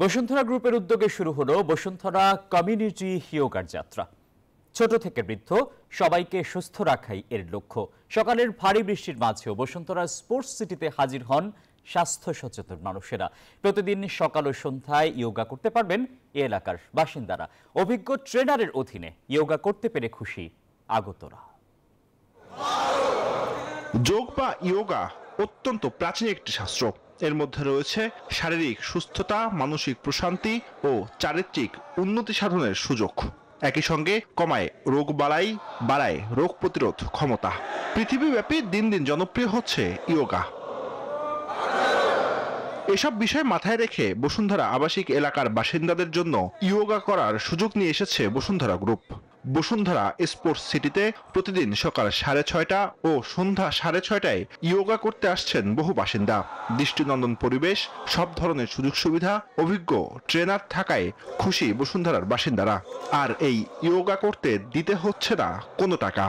বসুন্ধরা গ্রুপের উদ্যোগে শুরু হলো বসুন্ধরা কমিউনিটি যোগার যাত্রা। ছোট থেকে বৃদ্ধ সবাইকে সুস্থ রাখাই এর লক্ষ্য। সকালের ভারী বৃষ্টির মাঝেও বসুন্ধরা স্পোর্টস সিটিতে হাজির হন স্বাস্থ্য সচেতন মানুষেরা। প্রতিদিন সকাল ও সন্ধ্যায় যোগা করতে পারবেন এ এলাকার বাসিন্দারা। অভিজ্ঞ ট্রেনারের অধীনে যোগা করতে পেরে খুশি আগতরা। যোগ বা যোগা অত্যন্ত প্রাচীন একটি শাস্ত্র। এর মধ্যে রয়েছে শারীরিক সুস্থতা, মানসিক প্রশান্তি ও চারিত্রিক উন্নতি সাধনের সুযোগ। একই সঙ্গে কমায় রোগ বালাই, বাড়ায় রোগ প্রতিরোধ ক্ষমতা। পৃথিবীব্যাপী দিন দিন জনপ্রিয় হচ্ছে যোগা। এসব বিষয় মাথায় রেখে বসুন্ধরা আবাসিক এলাকার বাসিন্দাদের জন্য যোগা করার সুযোগ নিয়ে এসেছে বসুন্ধরা গ্রুপ। বসুন্ধরা স্পোর্টস সিটিতে প্রতিদিন সকাল 6:30 ও সন্ধ্যা 6:30টায় যোগা করতে আসছেন বহু বাসিন্দা। দৃষ্টিনন্দন পরিবেশ, সব ধরনের সুযোগ সুবিধা, অভিজ্ঞ ট্রেনার থাকায় খুশি বসুন্ধরার বাসিন্দারা। আর এই যোগা করতে দিতে হচ্ছে না কোনো টাকা।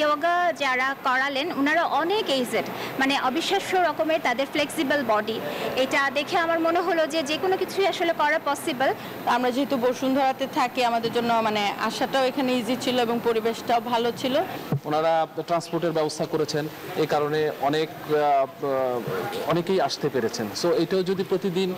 যোগা যারা করালেন ওনারা অনেক এইজেড, মানে অবিশ্বাস্য রকমের তাদের ফ্লেক্সিবল বডি। এটা দেখে আমার মনে হলো যে কোনো কিছুই আসলে করা পসিবল। আমরা যেহেতু বসুন্ধরাতে থাকি, আমাদের জন্য মানে আসাটাও এখানে ইজি ছিল এবং পরিবেশটাও ভালো ছিল। ওনারা ট্রান্সপোর্টের ব্যবস্থা করেছেন, এই কারণে অনেকেই আসতে পেরেছেন। সো এটাও যদি প্রতিদিন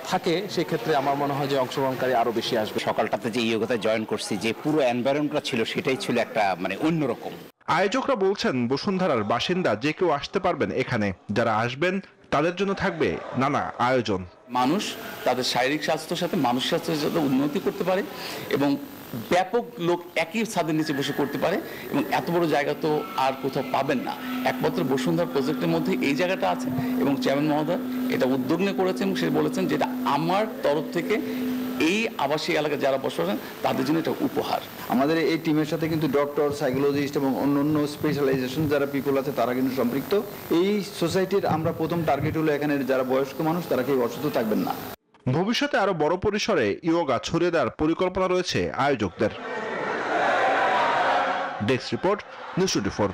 থাকে সেক্ষেত্রে আমার মনে হয় যে অংশগ্রহণকারী আরো বেশি আসবে। সকালটাতে যে যোগাতে জয়েন করছি, যে পুরো এনভায়রনমেন্টটা ছিল সেটাই ছিল একটা মানে অন্যরকম। আয়োজকরা বলছেন বসুন্ধরার বাসিন্দা যে কেউ আসতে পারবেন এখানে। যারা আসবেন তাদের জন্য থাকবে নানা আয়োজন। মানুষ তাদের শারীরিক স্বাস্থ্যের সাথে মানসিক স্বাস্থ্যের সাথে উন্নতি করতে পারে এবং ব্যাপক লোক একই ছাদের নিচে বসে করতে পারে, এবং এত বড় জায়গা তো আর কোথাও পাবেন না। একমাত্র বসুন্ধরা প্রজেক্টের মধ্যে এই জায়গাটা আছে এবং চেয়ারম্যান মহোদয় এটা উদ্যোগ নিয়ে করেছেন এবং সে বলেছেন যেটা আমার তরফ থেকে এই আবাসিক এলাকায় যারা বসবাস করেন তাদের জন্য এটা উপহার। আমাদের এই টিমের সাথে কিন্তু ডক্টর, সাইকোলজিস্ট এবং অন্যান্য স্পেশালাইজেশন যারা পিপল আছে তারা কিন্তু সম্পৃক্ত। এই সোসাইটির আমরা প্রথম টার্গেট হলো এখানের যারা বয়স্ক মানুষ, তারা কেউ অসুস্থ থাকবেন না। ভবিষ্যতে আরো বড় পরিসরে যোগা ছড়িয়ে দেওয়ার পরিকল্পনা রয়েছে আয়োজকদের। Desk report, news 24।